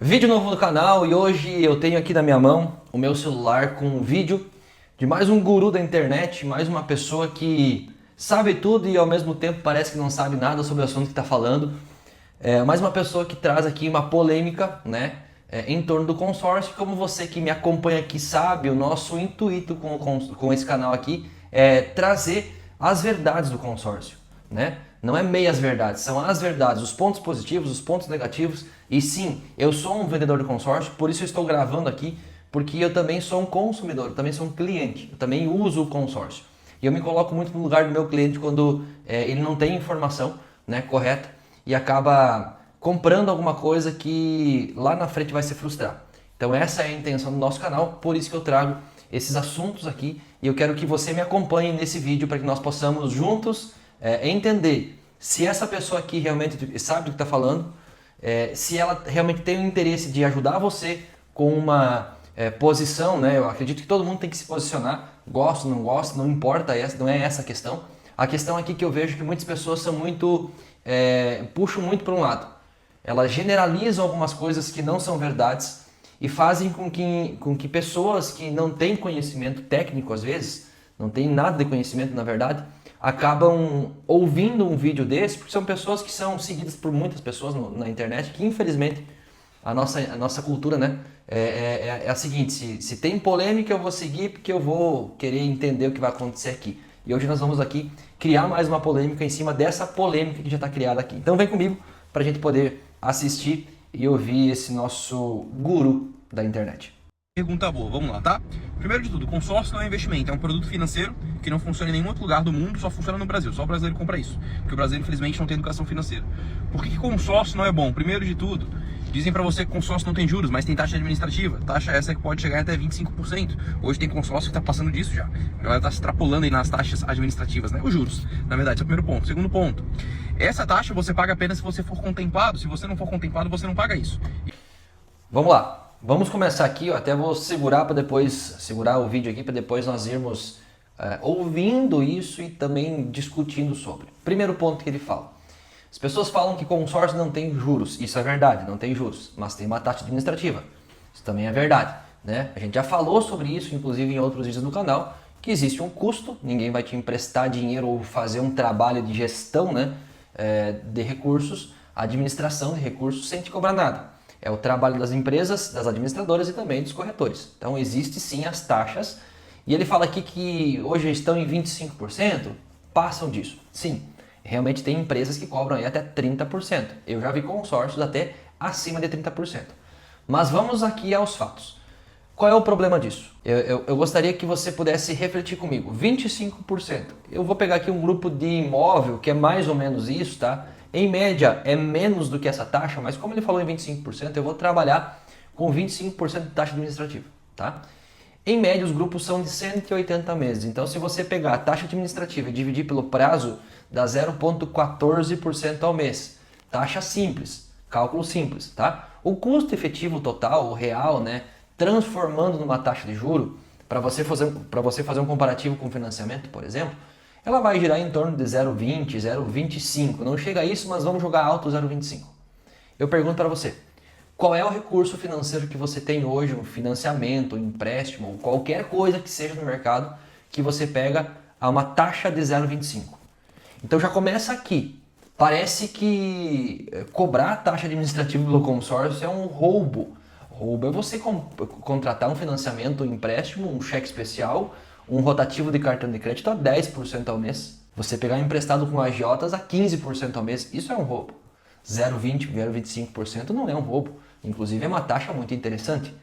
Vídeo novo no canal e hoje eu tenho aqui na minha mão o meu celular com um vídeo de mais um guru da internet, mais uma pessoa que sabe tudo e ao mesmo tempo parece que não sabe nada sobre o assunto que está falando. Mais uma pessoa que traz aqui uma polêmica, né, em torno do consórcio. Como você que me acompanha aqui sabe, o nosso intuito com esse canal aqui é trazer as verdades do consórcio, né? Não é meias verdades, são as verdades, os pontos positivos, os pontos negativos. E sim, eu sou um vendedor de consórcio, por isso eu estou gravando aqui, porque eu também sou um consumidor, eu também sou um cliente, eu também uso o consórcio. E eu me coloco muito no lugar do meu cliente quando ele não tem informação, né, correta e acaba comprando alguma coisa que lá na frente vai se frustrar. Então essa é a intenção do nosso canal, por isso que eu trago esses assuntos aqui e eu quero que você me acompanhe nesse vídeo para que nós possamos juntos entender se essa pessoa aqui realmente sabe do que está falando, se ela realmente tem o interesse de ajudar você com uma posição, né? Eu acredito que todo mundo tem que se posicionar, gosto, não gosto, não importa, não é essa a questão. A questão aqui que eu vejo que muitas pessoas são muito, puxam muito para um lado. Elas generalizam algumas coisas que não são verdades e fazem com que pessoas que não têm conhecimento técnico, às vezes, não têm nada de conhecimento na verdade, acabam ouvindo um vídeo desse, porque são pessoas que são seguidas por muitas pessoas na internet, que infelizmente a nossa cultura, né, é a seguinte: se tem polêmica eu vou seguir porque eu vou querer entender o que vai acontecer aqui. E hoje nós vamos aqui criar mais uma polêmica em cima dessa polêmica que já está criada aqui. Então vem comigo para a gente poder assistir e ouvir esse nosso guru da internet. Pergunta boa, vamos lá, tá? Primeiro de tudo, consórcio não é investimento, é um produto financeiro que não funciona em nenhum outro lugar do mundo, só funciona no Brasil, só o brasileiro compra isso, porque o brasileiro infelizmente não tem educação financeira. Por que consórcio não é bom? Primeiro de tudo, dizem pra você que consórcio não tem juros, mas tem taxa administrativa, taxa essa que pode chegar até 25%. Hoje tem consórcio que tá passando disso já, a galera tá se extrapolando aí nas taxas administrativas, né? Os juros, na verdade, esse é o primeiro ponto. Segundo ponto, essa taxa você paga apenas se você for contemplado, se você não for contemplado você não paga isso. Vamos lá. Vamos começar aqui, eu até vou segurar para depois segurar o vídeo aqui para depois nós irmos ouvindo isso e também discutindo sobre. Primeiro ponto que ele fala. As pessoas falam que consórcio não tem juros. Isso é verdade, não tem juros, mas tem uma taxa administrativa. Isso também é verdade, né? A gente já falou sobre isso, inclusive em outros vídeos no canal, que existe um custo, ninguém vai te emprestar dinheiro ou fazer um trabalho de gestão, né, de recursos, administração de recursos sem te cobrar nada. É o trabalho das empresas, das administradoras e também dos corretores. Então existe sim as taxas. E ele fala aqui que hoje estão em 25%, passam disso. Sim, realmente tem empresas que cobram aí até 30%. Eu já vi consórcios até acima de 30%. Mas vamos aqui aos fatos. Qual é o problema disso? Eu gostaria que você pudesse refletir comigo. 25%. Eu vou pegar aqui um grupo de imóvel que é mais ou menos isso, tá? Em média é menos do que essa taxa, mas como ele falou em 25%, eu vou trabalhar com 25% de taxa administrativa, tá? Em média os grupos são de 180 meses, então se você pegar a taxa administrativa e dividir pelo prazo, dá 0,14% ao mês. Taxa simples, cálculo simples, tá? O custo efetivo total, o real, né, transformando numa taxa de juro, para você fazer um comparativo com financiamento, por exemplo, ela vai girar em torno de 0,20, 0,25. Não chega a isso, mas vamos jogar alto 0,25. Eu pergunto para você, qual é o recurso financeiro que você tem hoje, um financiamento, um empréstimo, ou qualquer coisa que seja no mercado, que você pega a uma taxa de 0,25? Então já começa aqui. Parece que cobrar a taxa administrativa pelo consórcio é um roubo. Roubo é você contratar um financiamento, um empréstimo, um cheque especial, um rotativo de cartão de crédito a 10% ao mês. Você pegar emprestado com agiotas a 15% ao mês. Isso é um roubo. 0,20, 0,25% não é um roubo. Inclusive é uma taxa muito interessante.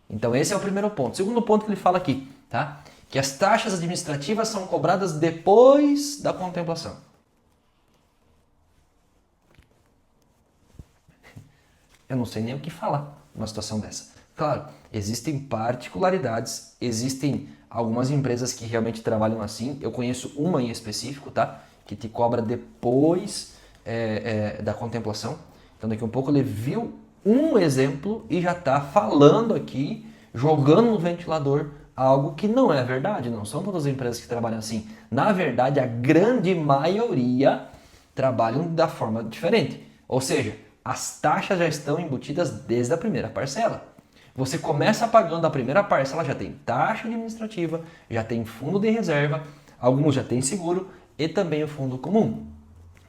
Então esse é o primeiro ponto. Segundo ponto que ele fala aqui, tá? Que as taxas administrativas são cobradas depois da contemplação. Eu não sei nem o que falar numa situação dessa. Claro, existem particularidades, existem algumas empresas que realmente trabalham assim. Eu conheço uma em específico, tá? Que te cobra depois da contemplação. Então daqui a um pouco ele viu um exemplo e já está falando aqui, jogando no ventilador algo que não é verdade. Não são todas as empresas que trabalham assim. Na verdade, a grande maioria trabalham da forma diferente. Ou seja, As taxas já estão embutidas desde a primeira parcela. Você começa pagando a primeira parcela, já tem taxa administrativa, já tem fundo de reserva, alguns já têm seguro e também o fundo comum.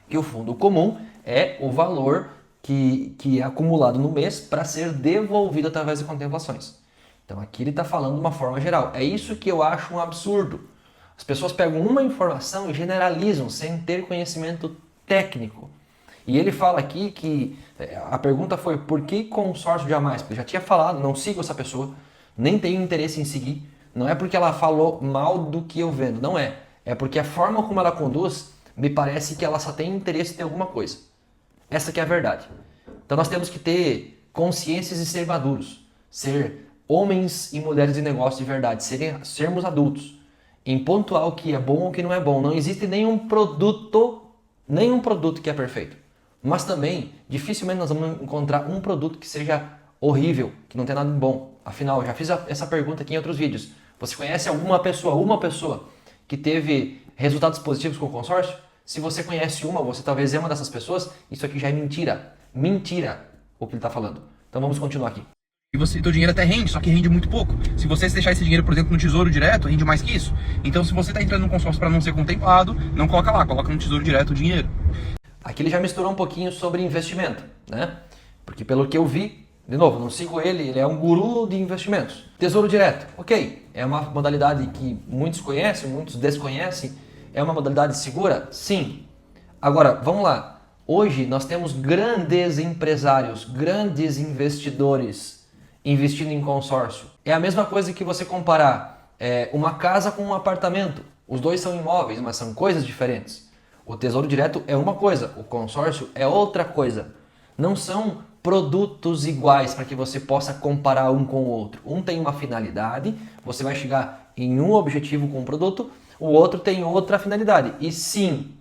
E o fundo comum é o valor que é acumulado no mês para ser devolvido através de contemplações. Então aqui ele está falando de uma forma geral. É isso que eu acho um absurdo. As pessoas pegam uma informação e generalizam sem ter conhecimento técnico. E ele fala aqui que a pergunta foi por que consórcio jamais? Porque eu já tinha falado, não sigo essa pessoa, nem tenho interesse em seguir. Não é porque ela falou mal do que eu vendo, não é. É porque a forma como ela conduz, me parece que ela só tem interesse em ter alguma coisa. Essa que é a verdade. Então nós temos que ter consciências e ser maduros. Ser homens e mulheres de negócio de verdade. Sermos adultos. Em pontuar o que é bom ou o que não é bom. Não existe nenhum produto que é perfeito. Mas também, dificilmente nós vamos encontrar um produto que seja horrível, que não tenha nada de bom. Afinal, eu já fiz essa pergunta aqui em outros vídeos. Você conhece uma pessoa que teve resultados positivos com o consórcio? Se você conhece você talvez é uma dessas pessoas, isso aqui já é mentira. Mentira o que ele está falando. Então vamos continuar aqui. E teu dinheiro até rende, só que rende muito pouco. Se você deixar esse dinheiro, por exemplo, no Tesouro Direto, rende mais que isso. Então se você está entrando num consórcio para não ser contemplado, não coloca lá, coloca no Tesouro Direto o dinheiro. Aqui ele já misturou um pouquinho sobre investimento, né? Porque pelo que eu vi, de novo, não sigo ele é um guru de investimentos. Tesouro Direto, ok, é uma modalidade que muitos conhecem, muitos desconhecem. É uma modalidade segura? Sim. Agora, vamos lá. Hoje nós temos grandes empresários, grandes investidores investindo em consórcio. É a mesma coisa que você comparar uma casa com um apartamento. Os dois são imóveis, mas são coisas diferentes. O Tesouro Direto é uma coisa, o consórcio é outra coisa. Não são produtos iguais para que você possa comparar um com o outro. Um tem uma finalidade, você vai chegar em um objetivo com o produto, o outro tem outra finalidade. E sim,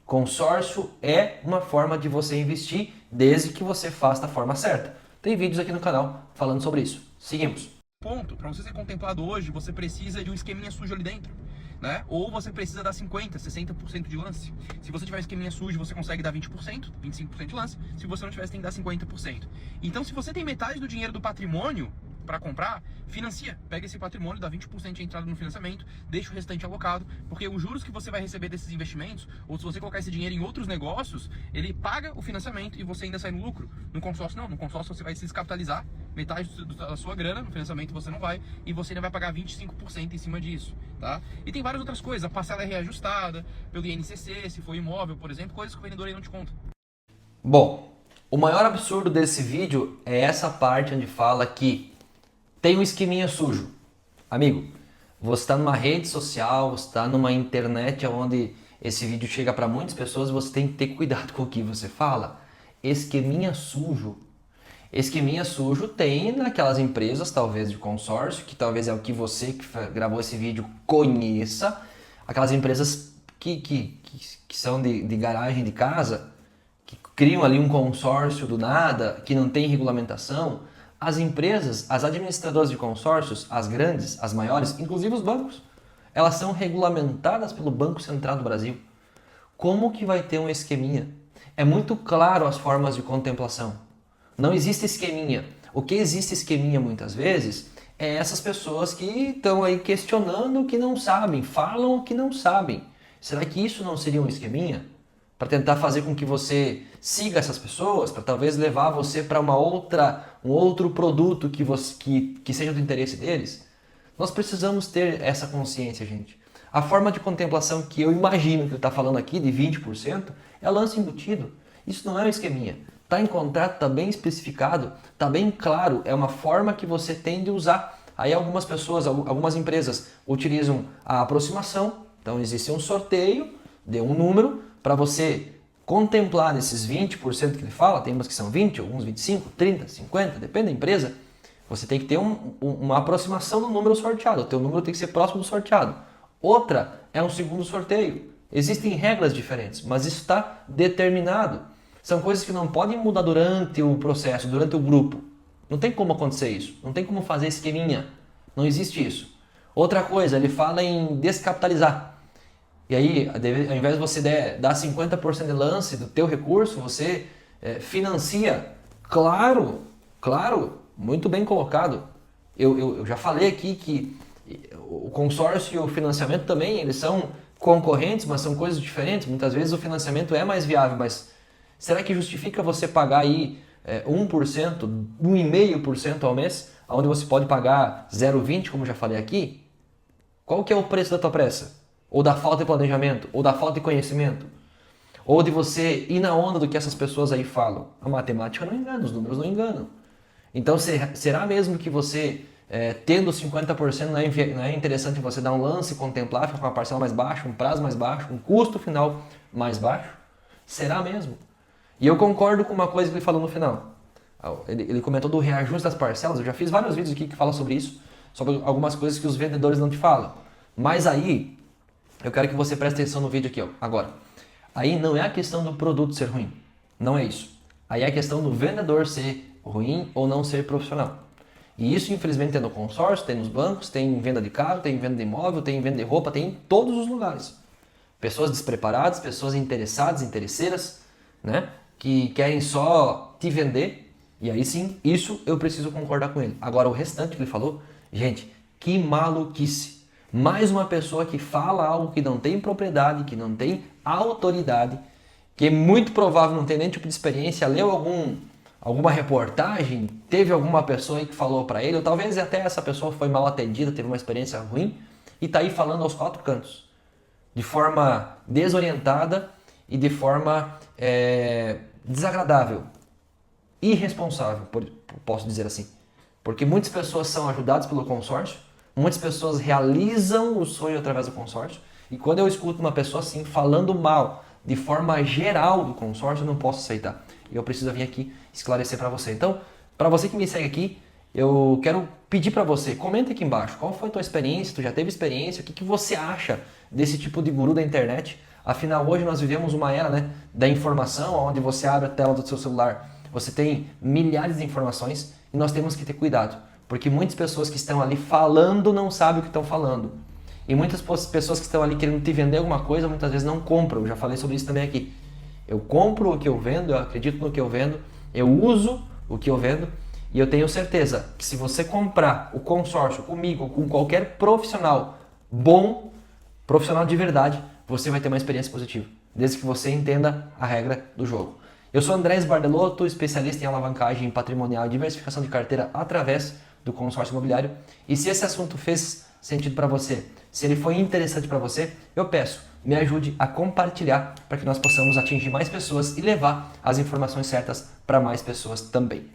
consórcio é uma forma de você investir desde que você faça da forma certa. Tem vídeos aqui no canal falando sobre isso. Seguimos. Ponto. Para você ser contemplado hoje, você precisa de um esqueminha sujo ali dentro. Né? Ou você precisa dar 50%, 60% de lance. Se você tiver um esqueminha sujo, você consegue dar 20%, 25% de lance. Se você não tiver, você tem que dar 50%. Então, se você tem metade do dinheiro do patrimônio para comprar, financia. Pega esse patrimônio, dá 20% de entrada no financiamento, deixa o restante alocado, porque os juros que você vai receber desses investimentos, ou se você colocar esse dinheiro em outros negócios, ele paga o financiamento e você ainda sai no lucro. No consórcio não, no consórcio você vai se descapitalizar, metade da sua grana, no financiamento você não vai, e você ainda vai pagar 25% em cima disso, tá? E tem várias outras coisas, a parcela é reajustada pelo INCC, se for imóvel, por exemplo, coisas que o vendedor aí não te conta. Bom, o maior absurdo desse vídeo é essa parte onde fala que tem um esqueminha sujo. Amigo, você está numa rede social, você está numa internet onde esse vídeo chega para muitas pessoas, você tem que ter cuidado com o que você fala. Esqueminha sujo. Esqueminha sujo tem naquelas empresas, talvez de consórcio, que talvez é o que você que gravou esse vídeo conheça. Aquelas empresas que são de garagem de casa, que criam ali um consórcio do nada, que não tem regulamentação. As empresas, as administradoras de consórcios, as grandes, as maiores, inclusive os bancos, elas são regulamentadas pelo Banco Central do Brasil. Como que vai ter um esqueminha? É muito claro as formas de contemplação. Não existe esqueminha. O que existe esqueminha muitas vezes é essas pessoas que estão aí questionando o que não sabem, falam o que não sabem. Será que isso não seria um esqueminha? Para tentar fazer com que você siga essas pessoas, para talvez levar você para um outro produto que seja do interesse deles? Nós precisamos ter essa consciência, gente. A forma de contemplação que eu imagino que ele está falando aqui, de 20%, é lance embutido. Isso não é um esqueminha. Está em contrato, está bem especificado, está bem claro, é uma forma que você tem de usar. Aí algumas pessoas, algumas empresas utilizam a aproximação, então existe um sorteio, de um número, para você contemplar nesses 20% que ele fala, tem umas que são 20, alguns 25, 30, 50, depende da empresa, você tem que ter uma aproximação do número sorteado, o teu número tem que ser próximo do sorteado. Outra é um segundo sorteio. Existem regras diferentes, mas isso está determinado. São coisas que não podem mudar durante o processo, durante o grupo. Não tem como acontecer isso, não tem como fazer esqueminha, não existe isso. Outra coisa, ele fala em descapitalizar. E aí, ao invés de você dar 50% de lance do teu recurso, você financia Claro, claro, muito bem colocado. Eu já falei aqui que o consórcio e o financiamento também, eles são concorrentes, mas são coisas diferentes. Muitas vezes o financiamento é mais viável, mas será que justifica você pagar aí 1%, 1,5% ao mês, onde você pode pagar 0,20%, como já falei aqui? Qual que é o preço da tua pressa? Ou da falta de planejamento? Ou da falta de conhecimento? Ou de você ir na onda do que essas pessoas aí falam? A matemática não engana, os números não enganam. Então, será mesmo que você, tendo 50%, não é interessante você dar um lance, contemplar, ficar com uma parcela mais baixa, um prazo mais baixo, um custo final mais baixo? Será mesmo? E eu concordo com uma coisa que ele falou no final. Ele comentou do reajuste das parcelas. Eu já fiz vários vídeos aqui que falam sobre isso, sobre algumas coisas que os vendedores não te falam. Mas aí, eu quero que você preste atenção no vídeo aqui, ó, agora. Aí não é a questão do produto ser ruim. Não é isso. Aí é a questão do vendedor ser ruim ou não ser profissional. E isso, infelizmente, tem no consórcio, tem nos bancos, tem em venda de carro, tem em venda de imóvel, tem em venda de roupa, tem em todos os lugares. Pessoas despreparadas, pessoas interessadas, interesseiras, né? Que querem só te vender. E aí sim, isso eu preciso concordar com ele. Agora, o restante que ele falou, gente, que maluquice. Mais uma pessoa que fala algo que não tem propriedade, que não tem autoridade, que é muito provável não ter nenhum tipo de experiência, leu alguma reportagem, teve alguma pessoa aí que falou para ele, ou talvez até essa pessoa foi mal atendida, teve uma experiência ruim, e está aí falando aos quatro cantos, de forma desorientada e de forma desagradável, irresponsável, posso dizer assim. Porque muitas pessoas são ajudadas pelo consórcio, muitas pessoas realizam o sonho através do consórcio, e quando eu escuto uma pessoa assim falando mal de forma geral do consórcio, eu não posso aceitar. E eu preciso vir aqui esclarecer para você. Então, para você que me segue aqui, eu quero pedir para você, comenta aqui embaixo, qual foi a tua experiência, tu já teve experiência, o que você acha desse tipo de guru da internet? Afinal, hoje nós vivemos uma era, né, da informação, onde você abre a tela do seu celular, você tem milhares de informações e nós temos que ter cuidado. Porque muitas pessoas que estão ali falando não sabem o que estão falando. E muitas pessoas que estão ali querendo te vender alguma coisa, muitas vezes não compram. Eu já falei sobre isso também aqui. Eu compro o que eu vendo, eu acredito no que eu vendo, eu uso o que eu vendo. E eu tenho certeza que se você comprar o consórcio comigo, com qualquer profissional bom, profissional de verdade, você vai ter uma experiência positiva. Desde que você entenda a regra do jogo. Eu sou Andrés Bardelotto, especialista em alavancagem patrimonial e diversificação de carteira através do consórcio imobiliário. E se esse assunto fez sentido para você, se ele foi interessante para você, eu peço, me ajude a compartilhar para que nós possamos atingir mais pessoas e levar as informações certas para mais pessoas também.